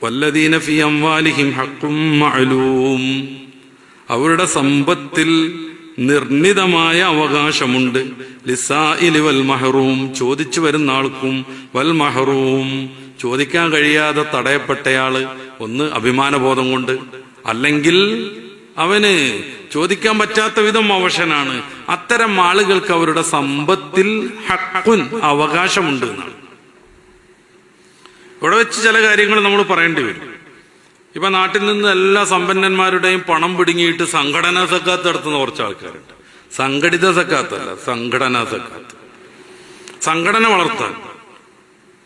വല്ലദീന ഫീ അംവാലിഹിം ഹഖ്ഖും മഅലൂം, അവരുടെ സമ്പത്തിൽ നിർണിതമായ അവകാശമുണ്ട്. ലിസാഇലി വൽ മഹ്റൂം, ചോദിച്ചു വരുന്ന ആൾക്കും, വൽ മഹ്റൂം, ചോദിക്കാൻ കഴിയാതെ തടയപ്പെട്ടയാള്, ഒന്ന് അഭിമാനബോധം കൊണ്ട്, അല്ലെങ്കിൽ അവന് ചോദിക്കാൻ പറ്റാത്ത വിധം അവശനാണ്. അത്തരം ആളുകൾക്ക് അവരുടെ സമ്പത്തിൽ ഹഖ്ഖുൻ, അവകാശമുണ്ട് എന്നാണ്. ഇവിടെ വെച്ച് ചില കാര്യങ്ങൾ നമ്മൾ പറയേണ്ടി വരും. ഇപ്പൊ നാട്ടിൽ നിന്ന് എല്ലാ സമ്പന്നന്മാരുടെയും പണം പിടുങ്ങിയിട്ട് സംഘടനാ സക്കാത്ത് നടത്തുന്ന കുറച്ച് ആൾക്കാരുണ്ട്. സംഘടിത സക്കാത്തല്ല, സംഘടനാ സക്കാത്ത്. സംഘടന വളർത്താൻ,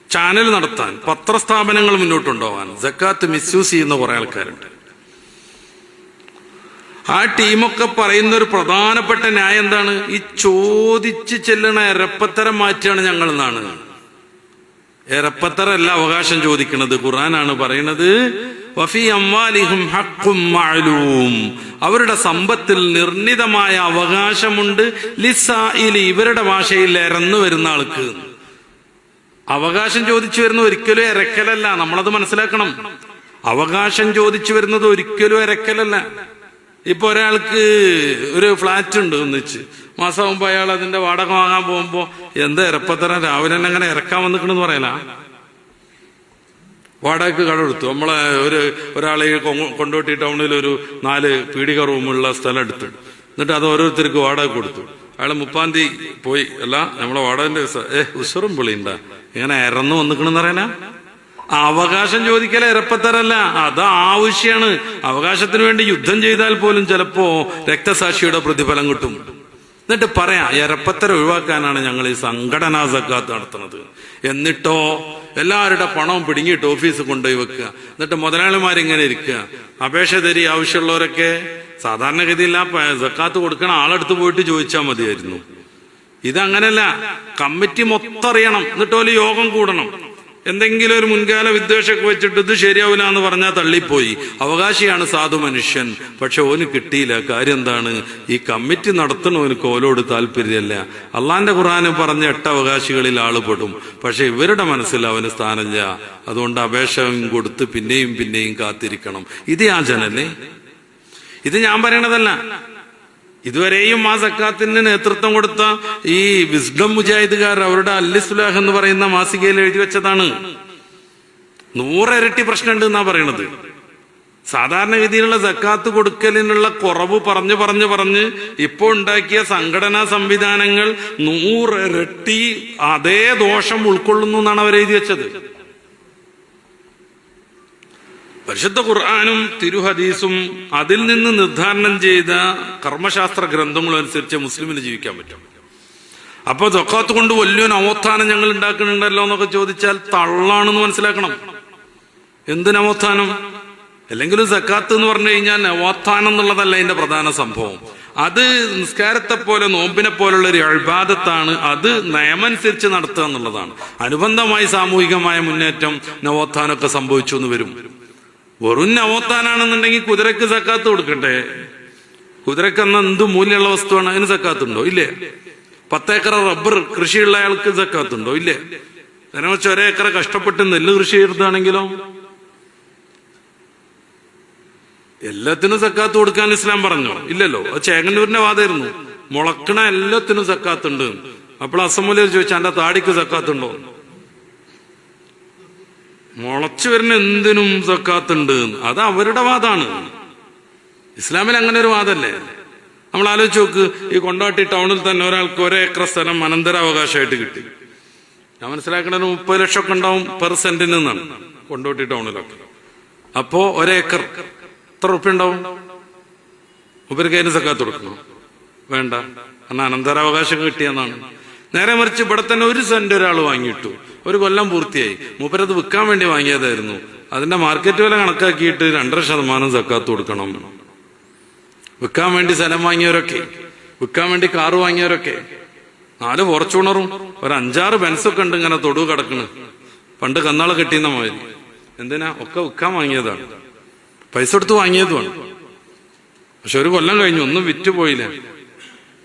ചാനൽ നടത്താൻ, പത്രസ്ഥാപനങ്ങൾ മുന്നോട്ടുണ്ടാവാൻ സക്കാത്ത് മിസ്യൂസ് ചെയ്യുന്ന കുറെ ആൾക്കാരുണ്ട്. ആ ടീമൊക്കെ പറയുന്ന ഒരു പ്രധാനപ്പെട്ട ന്യായം എന്താണ്? ഈ ചോദിച്ച് ചെല്ലണ എരപ്പത്തരം മാറ്റാണ് ഞങ്ങൾ എന്നാണ്. എരപ്പത്തരല്ല അവകാശം ചോദിക്കുന്നത്. ഖുർആനാണ് പറയുന്നത്, വഫീ അംവാലിഹിം ഹഖ്ഖും മഅലൂം, അവരുടെ സമ്പത്തിൽ നിർണിതമായ അവകാശമുണ്ട്. ലിസാഇലി, ഇവരുടെ ഭാഷയിൽ എരന്നു വരുന്ന ആൾക്ക്. അവകാശം ചോദിച്ചു വരുന്ന ഒരിക്കലും എരക്കലല്ല, നമ്മളത് മനസ്സിലാക്കണം. അവകാശം ചോദിച്ചു വരുന്നത് ഒരിക്കലും എരക്കലല്ല. ഇപ്പൊ ഒരാൾക്ക് ഒരു ഫ്ലാറ്റ് ഉണ്ട് ഒന്നിച്ച്, മാസമാകുമ്പോ അയാൾ അതിന്റെ വാടക വാങ്ങാൻ പോകുമ്പോ എന്താ ഇറപ്പത്തരം രാവിലെ തന്നെ അങ്ങനെ ഇറക്കാൻ വന്നിക്കണെന്ന് പറയല. വാടകയ്ക്ക് കട എടുത്തു. നമ്മളെ ഒരാളെ കൊണ്ടോട്ടി ടൗണിൽ ഒരു 4 പീടിക റൂമുള്ള സ്ഥലം എടുത്തു. എന്നിട്ട് അത് ഓരോരുത്തർക്ക് വാടക കൊടുത്തു. അയാൾ 30-ാം തീയതി പോയി. അല്ല, നമ്മളെ വാടകന്റെ ഉസറും പൊളിയുണ്ടാ, ഇങ്ങനെ ഇറന്നു വന്നിക്കണെന്ന് പറയല. അവകാശം ചോദിക്കല ഇരപ്പത്തരല്ല, അത് ആവശ്യമാണ്. അവകാശത്തിന് വേണ്ടി യുദ്ധം ചെയ്താൽ പോലും ചിലപ്പോ രക്തസാക്ഷിയുടെ പ്രതിഫലം കിട്ടും. എന്നിട്ട് പറയാം, ഇരപ്പത്തര ഒഴിവാക്കാനാണ് ഞങ്ങൾ ഈ സംഘടനാ സക്കാത്ത് നടത്തുന്നത്. എന്നിട്ടോ എല്ലാവരുടെ പണവും പിടുങ്ങിയിട്ട് ഓഫീസ് കൊണ്ടുപോയി വെക്കുക. എന്നിട്ട് മുതലാളിമാരിങ്ങനെ ഇരിക്കുക. അപേക്ഷ തരി, ആവശ്യമുള്ളവരൊക്കെ. സാധാരണഗതിയിൽ സക്കാത്ത് കൊടുക്കണ ആളെടുത്ത് പോയിട്ട് ചോദിച്ചാൽ മതിയായിരുന്നു. ഇതങ്ങനല്ല, കമ്മിറ്റി മൊത്തം അറിയണം. എന്നിട്ട് ഒരു യോഗം കൂടണം. എന്തെങ്കിലും ഒരു മുൻകാല വിദ്വേഷമൊക്കെ വെച്ചിട്ട് ഇത് ശരിയാവില്ല എന്ന് പറഞ്ഞാൽ തള്ളിപ്പോയി. അവകാശിയാണ് സാധു മനുഷ്യൻ, പക്ഷെ ഓന് കിട്ടിയില്ല. കാര്യം എന്താണ്? ഈ കമ്മിറ്റി നടത്തണവന് ഓലോട് താല്പര്യമല്ല. അള്ളാന്റെ ഖുർആന് പറഞ്ഞ 8 അവകാശികളിൽ ആള് പെടും, പക്ഷെ ഇവരുടെ മനസ്സിൽ അവന് സ്ഥാനമില്ല. അതുകൊണ്ട് അപേക്ഷ കൊടുത്ത് പിന്നെയും പിന്നെയും കാത്തിരിക്കണം. ഇത് യാചനല്ലേ? ഇത് ഞാൻ പറയണതല്ല. ഇതുവരെയും ആ സക്കാത്തിന് നേതൃത്വം കൊടുത്ത ഈ വിസ്ഡം മുജാഹിദുകാർ അവരുടെ അൽ-ഇസ്ലാഹ് എന്ന് പറയുന്ന മാസികയിൽ എഴുതി വെച്ചതാണ്. 100 ഇരട്ടി പ്രശ്നമുണ്ട് എന്നാ പറയണത്. സാധാരണഗതിയിലുള്ള സക്കാത്ത് കൊടുക്കലിനുള്ള കുറവ് പറഞ്ഞ് ഇപ്പോൾ ഉണ്ടാക്കിയ സംഘടനാ സംവിധാനങ്ങൾ 100 ഇരട്ടി അതേ ദോഷം ഉൾക്കൊള്ളുന്നു എന്നാണ് അവർ എഴുതി വെച്ചത്. പരിശുദ്ധ ഖുർആനും തിരുഹദീസും അതിൽ നിന്ന് നിർദ്ധാരണം ചെയ്ത കർമ്മശാസ്ത്ര ഗ്രന്ഥങ്ങളും അനുസരിച്ച് മുസ്ലിമിന് ജീവിക്കാൻ പറ്റും. അപ്പൊ സക്കാത്ത് കൊണ്ട് വലിയൊരു നവോത്ഥാനം ഞങ്ങൾ ഉണ്ടാക്കുന്നുണ്ടല്ലോ എന്നൊക്കെ ചോദിച്ചാൽ തള്ളാണെന്ന് മനസ്സിലാക്കണം. എന്ത് നവോത്ഥാനം? അല്ലെങ്കിൽ സക്കാത്ത് എന്ന് പറഞ്ഞു കഴിഞ്ഞാൽ നവോത്ഥാനം എന്നുള്ളതല്ല അതിന്റെ പ്രധാന സംഭവം. അത് നിസ്കാരത്തെ പോലെ നോമ്പിനെ പോലുള്ള ഒരു ഇബാദത്താണ്. അത് നയമനുസരിച്ച് നടത്തുക എന്നുള്ളതാണ്. അനുബന്ധമായി സാമൂഹികമായ മുന്നേറ്റം, നവോത്ഥാനമൊക്കെ സംഭവിച്ചു എന്ന് വരും. വെറും നവോത്ഥാനാണെന്നുണ്ടെങ്കിൽ കുതിരക്ക് സക്കാത്ത് കൊടുക്കട്ടെ. കുതിരക്ക് എന്ന എന്ത് മൂല്യമുള്ള വസ്തുവാണ്, അതിന് സക്കാത്തുണ്ടോ? ഇല്ലേ. 10 ഏക്കർ റബ്ബർ കൃഷിയുള്ള അയാൾക്ക് സക്കാത്തുണ്ടോ? ഇല്ലേ. അതിനെ വെച്ച് 1 ഏക്കർ കഷ്ടപ്പെട്ട് നെല്ല് കൃഷി ചെയ്താണെങ്കിലോ എല്ലാത്തിനും സക്കാത്ത് കൊടുക്കാൻ ഇസ്ലാം പറഞ്ഞോ? ഇല്ലല്ലോ. അത് ചേങ്ങന്നൂരിന്റെ വാദമായിരുന്നു. മുളക്കണ എല്ലാത്തിനും സക്കാത്തുണ്ട്. അപ്പോൾ അസംബലിയിൽ ചോദിച്ചാൽ എന്റെ താടിക്ക് സക്കാത്തുണ്ടോ? മുളച്ചു വരുന്ന എന്തിനും സക്കാത്തുണ്ട്. അത് അവരുടെ വാദമാണ്. ഇസ്ലാമിൽ അങ്ങനെ ഒരു വാദല്ലേ? നമ്മൾ ആലോചിച്ച് നോക്ക്. ഈ കൊണ്ടാട്ടി ടൗണിൽ തന്നെ ഒരാൾക്ക് 1 ഏക്കർ സ്ഥലം അനന്തരാവകാശമായിട്ട് കിട്ടി. ഞാൻ മനസ്സിലാക്കണത് 30 ലക്ഷം ഒക്കെ ഉണ്ടാവും പെർ സെന്റിന് നിന്നാണ് കൊണ്ടോട്ടി ടൗണിലൊക്കെ. അപ്പോ 1 ഏക്കർ എത്ര റുപ്യ ഉണ്ടാവും? മൂപ്പർക്ക് അതിന് സക്കാത്ത് കൊടുക്കണം? വേണ്ട, കാരണം അനന്തരാവകാശം കിട്ടിയെന്നാണ്. നേരെ മറിച്ച് ഇവിടെ തന്നെ 1 സെന്റ് ഒരാൾ വാങ്ങിയിട്ടു, 1 കൊല്ലം പൂർത്തിയായി. മൂപ്പരത് വിൽക്കാൻ വേണ്ടി വാങ്ങിയതായിരുന്നു. അതിന്റെ മാർക്കറ്റ് വില കണക്കാക്കിയിട്ട് 2.5% സക്കാത്ത് കൊടുക്കണം. വിൽക്കാൻ വേണ്ടി സ്ഥലം വാങ്ങിയവരൊക്കെ, വിൽക്കാൻ വേണ്ടി കാറ് വാങ്ങിയവരൊക്കെ, 4 ഫോർച്യൂണറും 5-6 ബെൻസൊക്കെ ഉണ്ട് ഇങ്ങനെ തൊടു കിടക്കണ്. പണ്ട് കന്നാള് കെട്ടിയെന്ന മാതിരി. എന്തിനാ? ഒക്കെ വിൽക്കാൻ വാങ്ങിയതാണ്, പൈസ കൊടുത്ത് വാങ്ങിയതുമാണ്. പക്ഷെ 1 കൊല്ലം കഴിഞ്ഞു, ഒന്നും വിറ്റുപോയില്ല.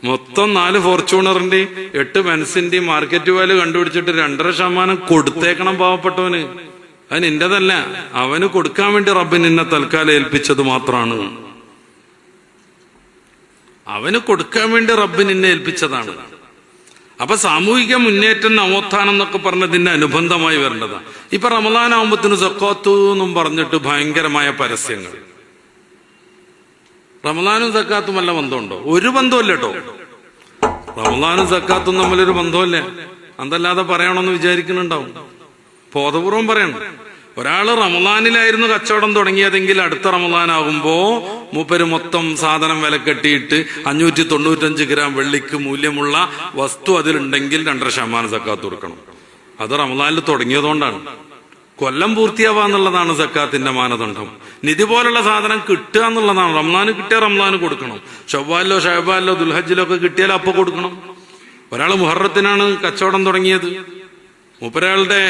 മൊത്തം 4 ഫോർച്യൂണറിന്റെയും 8 ബെൻസിന്റെയും മാർക്കറ്റ് വാല്യൂ കണ്ടുപിടിച്ചിട്ട് 2.5% കൊടുത്തേക്കണം പാവപ്പെട്ടവന്. അത് നിന്റേതല്ല, അവന് കൊടുക്കാൻ വേണ്ടി റബ്ബ് നിന്നെ തൽക്കാലം ഏൽപ്പിച്ചത് മാത്രമാണ്. അവന് കൊടുക്കാൻ വേണ്ടി റബ്ബ് നിന്നെ ഏൽപ്പിച്ചതാണ്. അപ്പൊ സാമൂഹിക മുന്നേറ്റം, നവോത്ഥാനം എന്നൊക്കെ പറഞ്ഞതിന്റെ അനുബന്ധമായി വരേണ്ടതാണ്. ഇപ്പൊ റമദാനാവുമ്പത്തിന് സക്കാത്ത് എന്നും പറഞ്ഞിട്ട് ഭയങ്കരമായ പരസ്യങ്ങൾ. റമദാനും സക്കാത്തും വല്ല ബന്ധമുണ്ടോ? ഒരു ബന്ധമല്ല കേട്ടോ. റമദാനും സക്കാത്തും തമ്മിലൊരു ബന്ധമല്ലേ. അതല്ലാതെ പറയണമെന്ന് വിചാരിക്കുന്നുണ്ടാവും. ബോധപൂർവം പറയണം. ഒരാള് റമദാനിലായിരുന്നു കച്ചവടം തുടങ്ങിയതെങ്കിൽ അടുത്ത റമദാനാകുമ്പോ മൂപ്പര് മൊത്തം സാധനം വില കെട്ടിയിട്ട് 595 ഗ്രാം വെള്ളിക്ക് മൂല്യമുള്ള വസ്തു അതിലുണ്ടെങ്കിൽ 2.5% സക്കാത്ത് കൊടുക്കണം. അത് റമദാനിൽ തുടങ്ങിയതുകൊണ്ടാണ്. കൊല്ലം പൂർത്തിയാവാന്നുള്ളതാണ് സക്കാത്തിന്റെ മാനദണ്ഡം. നിധി പോലുള്ള സാധനം കിട്ടുക എന്നുള്ളതാണ്. റമദാന് കിട്ടിയ റമദാന് കൊടുക്കണം. ഷവ്വാലിലോ ഷഅബാനിലോ ദുൽഹജ്ജിലോ ഒക്കെ കിട്ടിയാൽ അപ്പൊ കൊടുക്കണം. ഒരാൾ മുഹറത്തിനാണ് കച്ചവടം തുടങ്ങിയത്. മൂപ്പരാളുടെ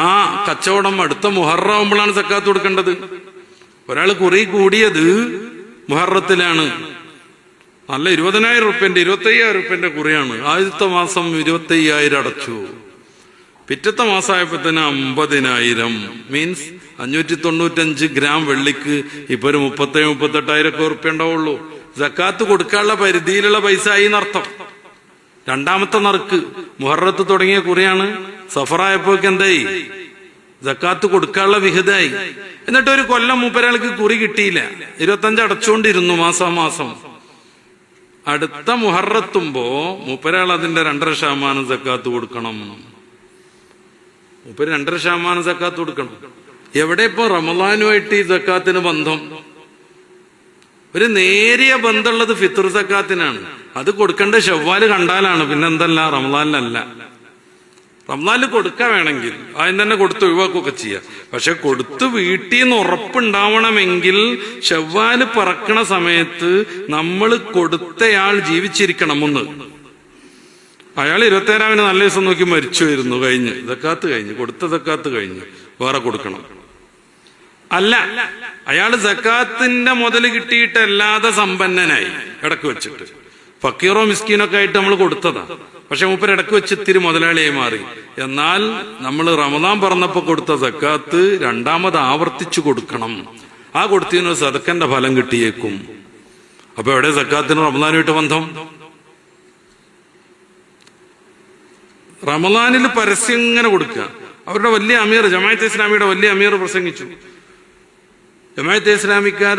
ആ കച്ചവടം അടുത്ത മുഹറമാകുമ്പോഴാണ് സക്കാത്ത് കൊടുക്കേണ്ടത്. ഒരാൾ കുറി കൂടിയത് മുഹറത്തിലാണ്. നല്ല 20,000 റുപ്യന്റെ 25,000 റുപ്യന്റെ കുറിയാണ്. ആദ്യത്തെ മാസം 25,000 അടച്ചു. പിറ്റത്തെ മാസമായപ്പോ തന്നെ 50,000 മീൻസ് 595 ഗ്രാം വെള്ളിക്ക് ഇപ്പൊ ഒരു 37,000-38,000 റുപ്യ ഉണ്ടാവുള്ളൂ. സക്കാത്ത് കൊടുക്കാനുള്ള പരിധിയിലുള്ള പൈസ ആയി എന്നർത്ഥം. രണ്ടാമത്തെ നറുക്ക് മുഹറത്ത് തുടങ്ങിയ കുറിയാണ്. സഫറായപ്പോക്ക് എന്തായി? സക്കാത്ത് കൊടുക്കാനുള്ള വിഹിതമായി. എന്നിട്ട് ഒരു കൊല്ലം മൂപ്പരാൾക്ക് കുറി കിട്ടിയില്ല. 25 അടച്ചുകൊണ്ടിരുന്നു മാസാമാസം. അടുത്ത മുഹറത്തുമ്പോ മൂപ്പരാൾ അതിന്റെ 2.5% സക്കാത്ത് കൊടുക്കണം. മൂപ്പര് 2.5% സക്കാത്ത് കൊടുക്കണം. എവിടെ ഇപ്പൊ റമദാനുമായിട്ട് ഈ സക്കാത്തിന് ബന്ധം? ഒരു നേരിയ ബന്ധമുള്ളത് ഫിത്ർ സക്കാത്തിനാണ്. അത് കൊടുക്കേണ്ട ശവ്വാല് കണ്ടാലാണ്, പിന്നെന്തല്ല റമദാനിലല്ല. റമദാനിൽ കൊടുക്കാൻ വേണമെങ്കിൽ ആദ്യം തന്നെ കൊടുത്ത് ഒഴിവാക്കുകയൊക്കെ ചെയ്യാം. പക്ഷെ കൊടുത്ത് വീട്ടിൽ നിന്ന് ഉറപ്പുണ്ടാവണമെങ്കിൽ ശവ്വാല് പറക്കണ സമയത്ത് നമ്മൾ കൊടുത്തയാൾ ജീവിച്ചിരിക്കണം. ഒന്ന്, അയാൾ 27-ന് നല്ല ദിവസം നോക്കി മരിച്ചു വരുന്നു, കഴിഞ്ഞ് സക്കാത്ത് കഴിഞ്ഞ്, കൊടുത്ത സക്കാത്ത് കഴിഞ്ഞ് വേറെ കൊടുക്കണം. അല്ല, അയാൾ സക്കാത്തിന്റെ മുതൽ കിട്ടിയിട്ടല്ലാതെ സമ്പന്നനായി ഇടക്ക് വെച്ചിട്ട്, ഫക്കീറോ മിസ്കീനൊക്കെ ആയിട്ട് നമ്മൾ കൊടുത്തതാ. പക്ഷെ മൂപ്പര് ഇടക്ക് വെച്ച് ഇത്തിരി മുതലാളിയായി മാറി. എന്നാൽ നമ്മൾ റമദാൻ പറഞ്ഞപ്പോ കൊടുത്ത സക്കാത്ത് രണ്ടാമത് ആവർത്തിച്ചു കൊടുക്കണം. ആ കൊടുത്തതിന് സദക്കന്റെ ഫലം കിട്ടിയേക്കും. അപ്പൊ എവിടെ സക്കാത്തിന് റമദാനുമായിട്ട് ബന്ധം? റമദാനിൽ പരസ്യം ഇങ്ങനെ കൊടുക്കുക. അവരുടെ വലിയ അമീർ, ജമാഅത്തെ ഇസ്ലാമിയുടെ വലിയ അമീർ പ്രസംഗിച്ചു, ജമാഅത്തെ ഇസ്ലാമിക്കാർ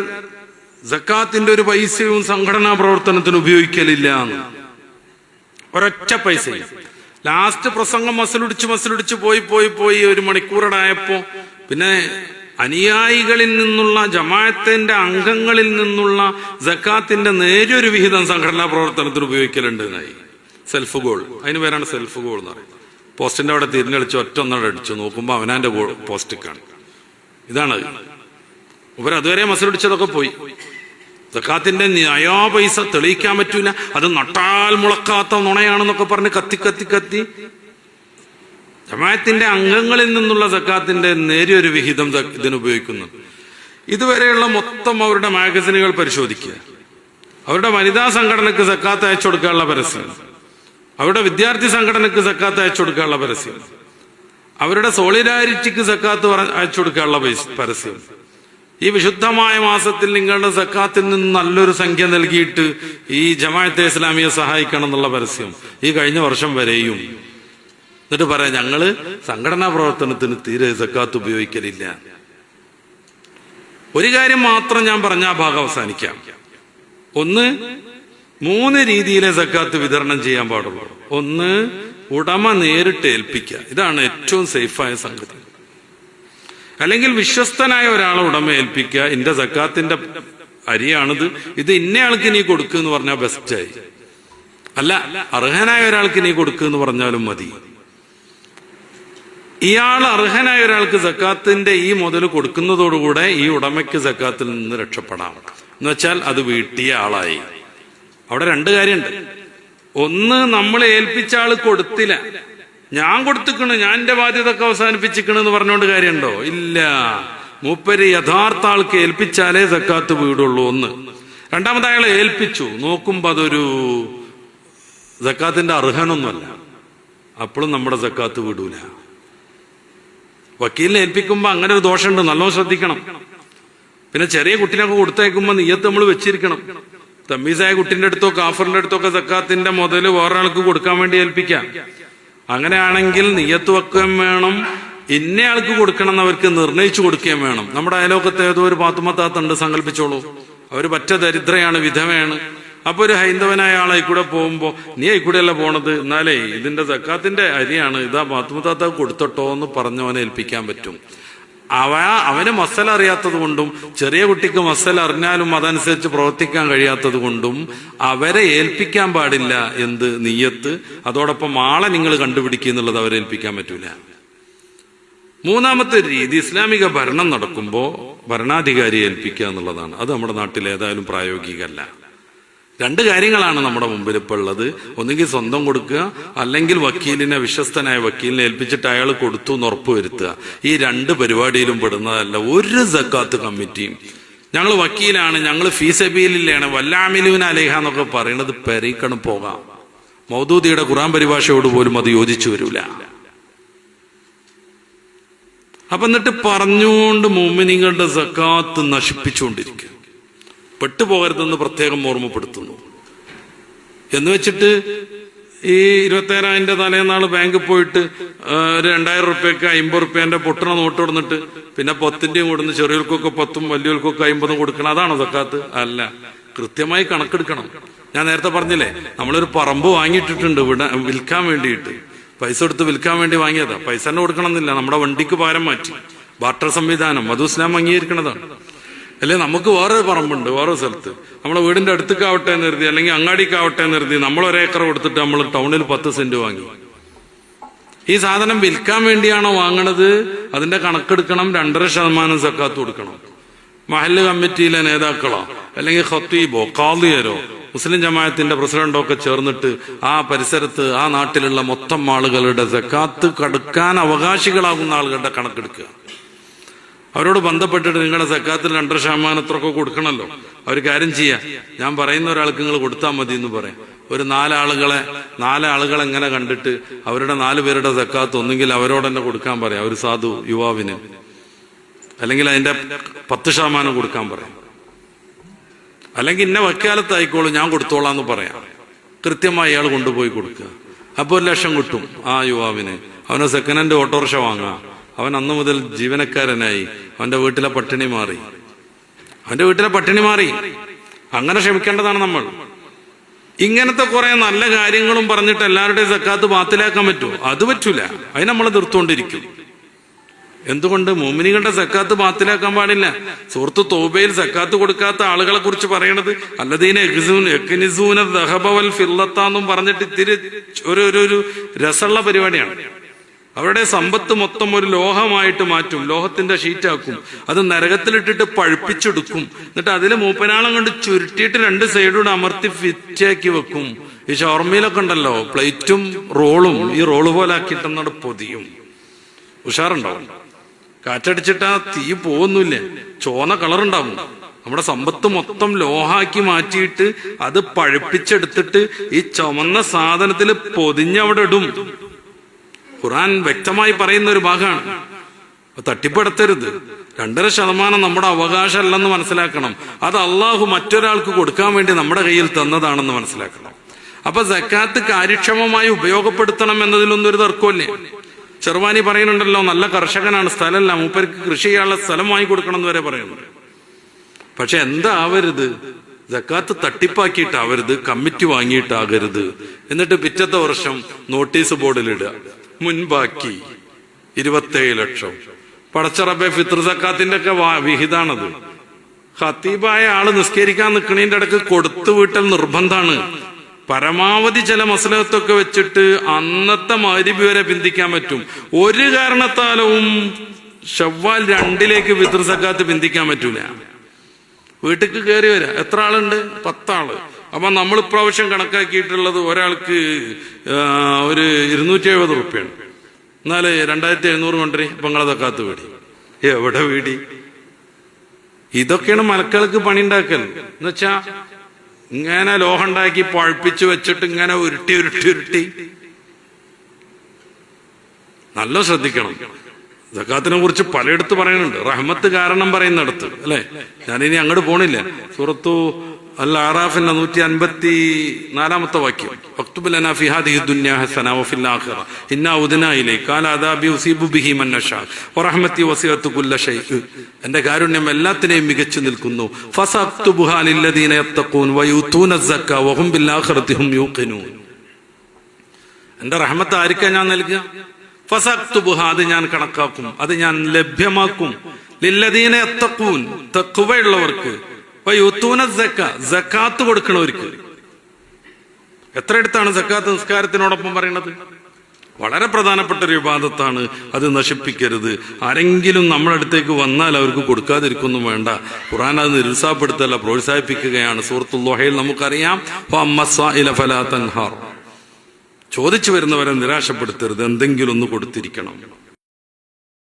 സക്കാത്തിന്റെ ഒരു പൈസയും സംഘടനാ പ്രവർത്തനത്തിന് ഉപയോഗിക്കലില്ല എന്ന്. ഒരൊറ്റ പൈസയും. ലാസ്റ്റ് പ്രസംഗം മസലുടിച്ച് പോയി 1 മണിക്കൂറടായപ്പോ പിന്നെ അനുയായികളിൽ നിന്നുള്ള, ജമാഅത്തിന്റെ അംഗങ്ങളിൽ നിന്നുള്ള സക്കാത്തിന്റെ നേരിയൊരു വിഹിതം സംഘടനാ പ്രവർത്തനത്തിന് ഉപയോഗിക്കലുണ്ട് എന്നായി. സെൽഫ് ഗോൾ, അതിന് പേരാണ് സെൽഫ് ഗോൾ എന്ന് പറയുന്നത്. പോസ്റ്റിന്റെ അവിടെ തിരിഞ്ഞളിച്ച് ഒറ്റൊന്നട അടിച്ചു നോക്കുമ്പോ അവനാന്റെ ഗോൾ പോസ്റ്റിക്കാണ്. ഇതാണ് അതുവരെ മസലുടിച്ചതൊക്കെ പോയി. സക്കാത്തിന്റെ നയാ പൈസ തെളിയിക്കാൻ പറ്റൂല, അത് നട്ടാൽ മുളക്കാത്ത നുണയാണെന്നൊക്കെ പറഞ്ഞ് കത്തി ജമാഅത്തിന്റെ അംഗങ്ങളിൽ നിന്നുള്ള സക്കാത്തിന്റെ നേരിയൊരു വിഹിതം ഇതിന് ഉപയോഗിക്കുന്നു. ഇതുവരെയുള്ള മൊത്തം അവരുടെ മാഗസിനുകൾ പരിശോധിക്കുക. അവരുടെ വനിതാ സംഘടനക്ക് സക്കാത്ത് അയച്ചു കൊടുക്കാനുള്ള പരസ്യം, അവരുടെ വിദ്യാർത്ഥി സംഘടനക്ക് സക്കാത്ത് അയച്ചു കൊടുക്കാനുള്ള പരസ്യം, അവരുടെ സോളിഡാരിറ്റിക്ക് സക്കാത്ത് അയച്ചു കൊടുക്കാനുള്ള പരസ്യം. ഈ വിശുദ്ധമായ മാസത്തിൽ നിങ്ങളുടെ സക്കാത്തിൽ നിന്ന് നല്ലൊരു സംഖ്യ നൽകിയിട്ട് ഈ ജമാഅത്തെ ഇസ്ലാമിയെ സഹായിക്കണം എന്നുള്ള പരസ്യം ഈ കഴിഞ്ഞ വർഷം വരെയും. എന്നിട്ട് പറയാം, ഞങ്ങള് സംഘടനാ പ്രവർത്തനത്തിന് തീരെ സക്കാത്ത് ഉപയോഗിക്കലില്ല. ഒരു കാര്യം മാത്രം ഞാൻ പറഞ്ഞ ആ ഭാഗം അവസാനിക്കാം. ഒന്ന്, 3 രീതിയിലെ സക്കാത്ത് വിതരണം ചെയ്യാൻ പാടുള്ളൂ. ഒന്ന്, ഉടമ നേരിട്ട് ഏൽപ്പിക്കുക. ഇതാണ് ഏറ്റവും സേഫായ സംഗതി. അല്ലെങ്കിൽ വിശ്വസ്തനായ ഒരാളെ ഉടമ ഏൽപ്പിക്കുക. എന്റെ സക്കാത്തിന്റെ അരിയാണിത്, ഇത് ഇന്നയാൾക്ക് നീ കൊടുക്കുക എന്ന് പറഞ്ഞാൽ ബെസ്റ്റായി. അല്ല, അർഹനായ ഒരാൾക്ക് നീ കൊടുക്കുക എന്ന് പറഞ്ഞാലും മതി. ഇയാൾ അർഹനായ ഒരാൾക്ക് സക്കാത്തിന്റെ ഈ മുതൽ കൊടുക്കുന്നതോടുകൂടെ ഈ ഉടമയ്ക്ക് സക്കാത്തിൽ നിന്ന് രക്ഷപ്പെടാം. എന്ന് വെച്ചാൽ അത് വീട്ടിയ ആളായി. അവിടെ 2 കാര്യമുണ്ട്. ഒന്ന്, നമ്മൾ ഏൽപ്പിച്ച ആള് കൊടുത്തില്ല, ഞാൻ കൊടുത്തിക്കണ്, ഞാൻ എന്റെ ബാധ്യതയൊക്കെ അവസാനിപ്പിച്ചിക്കണെന്ന് പറഞ്ഞുകൊണ്ട് കാര്യമുണ്ടോ? ഇല്ല. മൂപ്പര് യഥാർത്ഥ ആൾക്ക് ഏൽപ്പിച്ചാലേ സക്കാത്ത് വീടുള്ളൂ. ഒന്ന്. രണ്ടാമത്, അയാളെ ഏൽപ്പിച്ചു, നോക്കുമ്പോ അതൊരു സക്കാത്തിന്റെ അർഹനൊന്നുമല്ല, അപ്പോഴും നമ്മുടെ സക്കാത്ത് വിടൂല. വക്കീലിനെ ഏൽപ്പിക്കുമ്പോൾ അങ്ങനെ ഒരു ദോഷമുണ്ട്, നല്ലോണം ശ്രദ്ധിക്കണം. പിന്നെ ചെറിയ കുട്ടീനൊക്കെ കൊടുത്തയക്കുമ്പോൾ നിയ്യത്ത് നമ്മൾ വെച്ചിരിക്കണം. തമ്മീസായ കുട്ടിന്റെ അടുത്തോ കാഫറിന്റെ അടുത്തോ ഒക്കെ സക്കാത്തിന്റെ മുതല് വേറൊരാൾക്ക് കൊടുക്കാൻ വേണ്ടി ഏൽപ്പിക്കാം. അങ്ങനെയാണെങ്കിൽ നിയ്യത്ത് വെക്കുകയും വേണം, ഇന്നയാൾക്ക് കൊടുക്കണം എന്ന് അവർക്ക് നിർണയിച്ചു കൊടുക്കുകയും വേണം. നമ്മുടെ അയലോക്കത്തെ ഏതോ ഒരു പാത്തുമത്താത്തുണ്ട്, സങ്കല്പിച്ചോളൂ. അവര് പറ്റ ദരിദ്രയാണ്, വിധവയാണ്. അപ്പൊ ഒരു ഹൈന്ദവനായ ആളെ കൂടെ പോകുമ്പോ, നീ ആയിക്കൂടെയല്ല പോണത്, എന്നാലേ ഇതിന്റെ സക്കാത്തിന്റെ അരിയാണ്, ഇതാ പാത്തുമത്താത്ത കൊടുത്തോട്ടോ എന്ന് പറഞ്ഞവനെ ഏൽപ്പിക്കാൻ പറ്റും. അവന് മസല അറിയാത്തത് കൊണ്ടും ചെറിയ കുട്ടിക്ക് മസല അറിഞ്ഞാലും അതനുസരിച്ച് പ്രവർത്തിക്കാൻ കഴിയാത്തത് കൊണ്ടും അവരെ ഏൽപ്പിക്കാൻ പാടില്ല എന്ത് നിയ്യത്ത്. അതോടൊപ്പം ആളെ നിങ്ങൾ കണ്ടുപിടിക്കുക എന്നുള്ളത് അവരെ ഏൽപ്പിക്കാൻ പറ്റൂല. മൂന്നാമത്തെ രീതി, ഇസ്ലാമിക ഭരണം നടക്കുമ്പോൾ ഭരണാധികാരിയെ ഏൽപ്പിക്കുക എന്നുള്ളതാണ്. അത് നമ്മുടെ നാട്ടിൽ ഏതായാലും പ്രായോഗികമല്ല. രണ്ട് കാര്യങ്ങളാണ് നമ്മുടെ മുമ്പിൽ ഇപ്പോൾ ഉള്ളത്. ഒന്നുകിൽ സ്വന്തം കൊടുക്കുക, അല്ലെങ്കിൽ വക്കീലിനെ, വിശ്വസ്തനായ വക്കീലിനെ ഏൽപ്പിച്ചിട്ട് അയാൾ കൊടുത്തു എന്ന് ഉറപ്പുവരുത്തുക. ഈ രണ്ട് പരിപാടിയിലും പെടുന്നതല്ല ഒരു സക്കാത്ത് കമ്മിറ്റിയും. ഞങ്ങൾ വക്കീലാണ്, ഞങ്ങൾ ഫീസബീലിലാണ്, വല്ലാമിലൂന അലേഹ എന്നൊക്കെ പറയുന്നത് പെരീക്കണം പോകാം. മൗദൂദിയുടെ ഖുർആൻ പരിഭാഷയോട് പോലും അത് യോജിച്ചു വരൂല. അപ്പൊ എന്നിട്ട് പറഞ്ഞുകൊണ്ട് മുഅ്മിനീങ്ങളുടെ സക്കാത്ത് നശിപ്പിച്ചുകൊണ്ടിരിക്കുക. പെട്ടുപോകരുതെന്ന് പ്രത്യേകം ഓർമ്മപ്പെടുത്തുന്നു. എന്ന് വെച്ചിട്ട് ഈ 27,000 തലേന്നാൾ ബാങ്കിൽ പോയിട്ട് ഒരു 2,000 റുപ്യക്ക് 50 റുപ്യന്റെ പൊട്ടണ നോട്ട് കൊടുത്തിട്ട് പിന്നെ 10ന്റെയും കൊടുന്ന് ചെറിയവർക്കൊക്കെ 10ഉം വലിയവർക്കൊക്കെ 50ഉം കൊടുക്കണം. അതാണോ സക്കാത്ത്? അല്ല. കൃത്യമായി കണക്കെടുക്കണം. ഞാൻ നേരത്തെ പറഞ്ഞില്ലേ, നമ്മളൊരു പറമ്പ് വാങ്ങിയിട്ടിട്ടുണ്ട് വിൽക്കാൻ വേണ്ടിയിട്ട്. പൈസ കൊടുത്ത് വിൽക്കാൻ വേണ്ടി വാങ്ങിയതാ. പൈസ തന്നെ കൊടുക്കണം എന്നില്ല, നമ്മുടെ വണ്ടിക്ക് പകരം മാറ്റി. ബാർട്ടർ സംവിധാനം അത് ഇസ്ലാം അംഗീകരിക്കുന്നതാണ്. അല്ലെ, നമുക്ക് വേറെ പറമ്പുണ്ട് വേറെ സ്ഥലത്ത്, നമ്മളെ വീടിന്റെ അടുത്തേക്കാവട്ടെ എന്ന് കരുതി, അല്ലെങ്കിൽ അങ്ങാടിക്കാവട്ടെ എന്ന് കരുതി നമ്മൾ 1 ഏക്കർ കൊടുത്തിട്ട് നമ്മൾ ടൗണിൽ 10 സെന്റ് വാങ്ങി. ഈ സാധനം വിൽക്കാൻ വേണ്ടിയാണോ വാങ്ങണത്? അതിന്റെ കണക്കെടുക്കണം. 2.5% സക്കാത്ത് കൊടുക്കണം. മഹല്ല് കമ്മിറ്റിയിലെ നേതാക്കളോ അല്ലെങ്കിൽ ഖത്തീബോ ഖാദിയരോ മുസ്ലിം ജമാഅത്തിന്റെ പ്രസിഡന്റോ ഒക്കെ ചേർന്നിട്ട് ആ പരിസരത്ത് ആ നാട്ടിലുള്ള മൊത്തം ആളുകളുടെ സക്കാത്ത് കടുക്കാൻ അവകാശികളാകുന്ന ആളുകളുടെ കണക്കെടുക്കുക. അവരോട് ബന്ധപ്പെട്ടിട്ട് നിങ്ങളുടെ സക്കാത്തിൽ 2.5% കൊടുക്കണമല്ലോ, അവർ കാര്യം ചെയ്യാം, ഞാൻ പറയുന്ന ഒരാൾക്ക് നിങ്ങൾ കൊടുത്താൽ മതി എന്ന് പറയാം. ഒരു 4 ആളുകളെ എങ്ങനെ കണ്ടിട്ട് അവരുടെ 4 പേരുടെ സക്കാത്ത് ഒന്നുകിൽ അവരോട് തന്നെ കൊടുക്കാൻ പറയാം, ഒരു സാധു യുവാവിന്, അല്ലെങ്കിൽ അതിന്റെ 10% കൊടുക്കാൻ പറയാം, അല്ലെങ്കിൽ ഇന്ന വക്കാലത്തായിക്കോളൂ ഞാൻ കൊടുത്തോളാന്ന് പറയാം. കൃത്യമായി അയാൾ കൊണ്ടുപോയി കൊടുക്കുക. അപ്പോൾ 1 ലക്ഷം കിട്ടും ആ യുവാവിന്. അവന് സെക്കൻഡ് ഹാൻഡ് ഓട്ടോറിക്ഷ വാങ്ങാം. അവൻ അന്ന് മുതൽ ജീവനക്കാരനായി. അവന്റെ വീട്ടിലെ പട്ടിണി മാറി. അങ്ങനെ ക്ഷമിക്കേണ്ടതാണ് നമ്മൾ. ഇങ്ങനത്തെ കുറെ നല്ല കാര്യങ്ങളും പറഞ്ഞിട്ട് എല്ലാവരുടെയും സക്കാത്ത് ബാത്തിലാക്കാൻ പറ്റുമോ? അത് പറ്റൂല. അതിന് നമ്മൾ നിർത്തുകൊണ്ടിരിക്കും. എന്തുകൊണ്ട്? മുഅ്മിനീങ്ങളുടെ സക്കാത്ത് ബാത്തിലാക്കാൻ പാടില്ല. സൂറത്ത് തൗബയിൽ സക്കാത്ത് കൊടുക്കാത്ത ആളുകളെ കുറിച്ച് പറയണത് അല്ലദീന യക്നിസൂന ദഹബ വൽ ഫില്ലത്ത എന്നും പറഞ്ഞിട്ട് ഇത്തിരി ഒരു രസമുള്ള പരിപാടിയാണ്. അവരുടെ സമ്പത്ത് മൊത്തം ഒരു ലോഹമായിട്ട് മാറ്റും, ലോഹത്തിന്റെ ഷീറ്റാക്കും, അത് നരകത്തിലിട്ടിട്ട് പഴുപ്പിച്ചെടുക്കും. എന്നിട്ട് അതിൽ മൂപ്പനാളം കൊണ്ട് ചുരുട്ടിയിട്ട് 2 സൈഡൂടെ അമർത്തി ഫിറ്റാക്കി വെക്കും. ഈ ഷവർമയിലൊക്കെ ഉണ്ടല്ലോ പ്ലേറ്റും റോളും, ഈ റോള് പോലെ ആക്കിയിട്ടെന്നാണ് പൊതിയും. ഉഷാറുണ്ടാവും. കാറ്റടിച്ചിട്ട് ആ തീ പോകുന്നില്ല, ചോന്ന കളറുണ്ടാവും. നമ്മുടെ സമ്പത്ത് മൊത്തം ലോഹാക്കി മാറ്റിയിട്ട് അത് പഴുപ്പിച്ചെടുത്തിട്ട് ഈ ചുമന്ന സാധനത്തിൽ പൊതിഞ്ഞവിടെ ഇടും. ഖുർആൻ വ്യക്തമായി പറയുന്ന ഒരു ഭാഗമാണ്. തട്ടിപ്പെടുത്തരുത്. 2.5% നമ്മുടെ അവകാശമല്ലെന്ന് മനസ്സിലാക്കണം. അത് അള്ളാഹു മറ്റൊരാൾക്ക് കൊടുക്കാൻ വേണ്ടി നമ്മുടെ കയ്യിൽ തന്നതാണെന്ന് മനസ്സിലാക്കണം. അപ്പൊ സക്കാത്ത് കാര്യക്ഷമമായി ഉപയോഗപ്പെടുത്തണം എന്നതിലൊന്നും ഒരു തർക്കമില്ലേ. ചെറുവാനി പറയുന്നുണ്ടല്ലോ, നല്ല കർഷകനാണ്, സ്ഥലമല്ല, മൂപ്പർക്ക് കൃഷി ചെയ്യാനുള്ള സ്ഥലം വാങ്ങി കൊടുക്കണം എന്ന് വരെ പറയുന്നുണ്ട്. പക്ഷെ എന്താവരുത്, സക്കാത്ത് തട്ടിപ്പാക്കിയിട്ടാവരുത്, കമ്മിറ്റി വാങ്ങിയിട്ടാകരുത്. എന്നിട്ട് പിറ്റത്തെ വർഷം നോട്ടീസ് ബോർഡിലിടുക, മുൻപാക്കി 27 ലക്ഷം. പടച്ചറബെ, ഫിത്ർ സക്കാത്തിന്റെ ഒക്കെ വിഹിതാണത്. ഖത്തീബായ ആള് നിസ്കരിക്കാൻ നിൽക്കണേന്റെ ഇടക്ക് കൊടുത്തു വീട്ടൽ നിർബന്ധാണ്. പരമാവധി ചില മസലത്തൊക്കെ വെച്ചിട്ട് അന്നത്തെ മഗ്‌രിബ് വരെ പിന്തിക്കാൻ പറ്റും. ഒരു കാരണത്താലും ശവ്വാൽ 2 ഫിത്ർ സക്കാത്ത് പിന്തിക്കാൻ പറ്റൂല. വീട്ടിക്ക് കയറി വരാ, എത്ര ആളുണ്ട്? 10 ആള്. അപ്പൊ നമ്മൾ ഇപ്രാവശ്യം കണക്കാക്കിയിട്ടുള്ളത് ഒരാൾക്ക് ഒരു 270 റുപ്യാണ്. എന്നാല് 2700 കൊണ്ടേ പങ്ങളെ സക്കാത്ത് വീടി. എവിടെ വീടി? ഇതൊക്കെയാണ് മലക്കൾക്ക് പണി ഉണ്ടാക്കൽ. എന്നുവെച്ചാ ഇങ്ങനെ ലോഹം ഉണ്ടാക്കി പഴുപ്പിച്ചു വെച്ചിട്ട് ഇങ്ങനെ ഉരുട്ടി നല്ല ശ്രദ്ധിക്കണം. സക്കാത്തിനെ കുറിച്ച് പലയിടത്ത് പറയുന്നുണ്ട്, റഹ്മത്ത് കാരണം പറയുന്നിടത്ത് അല്ലെ. ഞാനിനി അങ്ങോട്ട് പോണില്ല. സൂറത്തു അൽ അറാഫിന്റെ 154 വാക്യം, വക്തുബ് ലനാ ഫി ഹാദിഹി ദുനിയ ഹസന വഫിൽ ആഖിറ ഇന്നാ ഉദ്നാ ഇലൈക ഖാല അദാബി ഉസീബു ബിഹി മൻ നശാ വറഹ്മതി വസിഅതു കുല്ല ഷൈഇ. എന്റെ കാരുണ്യം എല്ലാത്തിനെയും മികച്ചു നിൽക്കുന്നു. ഫസക്തുബുഹാ ലില്ലദീന യത്തഖൂൻ വയൂതൂന അസ്സകാ വഹും ബിൽ ആഖിറതി ഹും യൂഖിനൂൻ. എന്റെ റഹ്മത്ത് ആർക്കാ ഞാൻ നൽകുക? ഫസക്തുബുഹ, അത് ഞാൻ കണക്കാക്കും, അത് ഞാൻ ലഭ്യമാക്കും. ലില്ലദീന യത്തഖൂൻ, തഖ്വയുള്ളവർക്ക്. വയൂതൂന അസ്സകാ, സകാത്ത് കൊടുക്കണവർക്ക്. എത്ര അടുത്താണ് സക്കാത്ത് നിസ്കാരത്തിനോടൊപ്പം പറയുന്നത്? വളരെ പ്രധാനപ്പെട്ട ഒരു ഇബാദത്താണ്, അത് നശിപ്പിക്കരുത്. ആരെങ്കിലും നമ്മുടെ അടുത്തേക്ക് വന്നാൽ അവർക്ക് കൊടുക്കാതിരിക്കൊന്നും വേണ്ട. ഖുർആൻ അത് നിരുത്സാഹപ്പെടുത്തല്ല, പ്രോത്സാഹിപ്പിക്കുകയാണ്. സൂറത്തുൽ ദുഹയിൽ നമുക്കറിയാം, ഫഅമ്മസ്സാഇല ഫലാ തൻഹാർ, ചോദിച്ചു വരുന്നവരെ നിരാശപ്പെടുത്തരുത്, എന്തെങ്കിലും ഒന്ന് കൊടുത്തിരിക്കണം.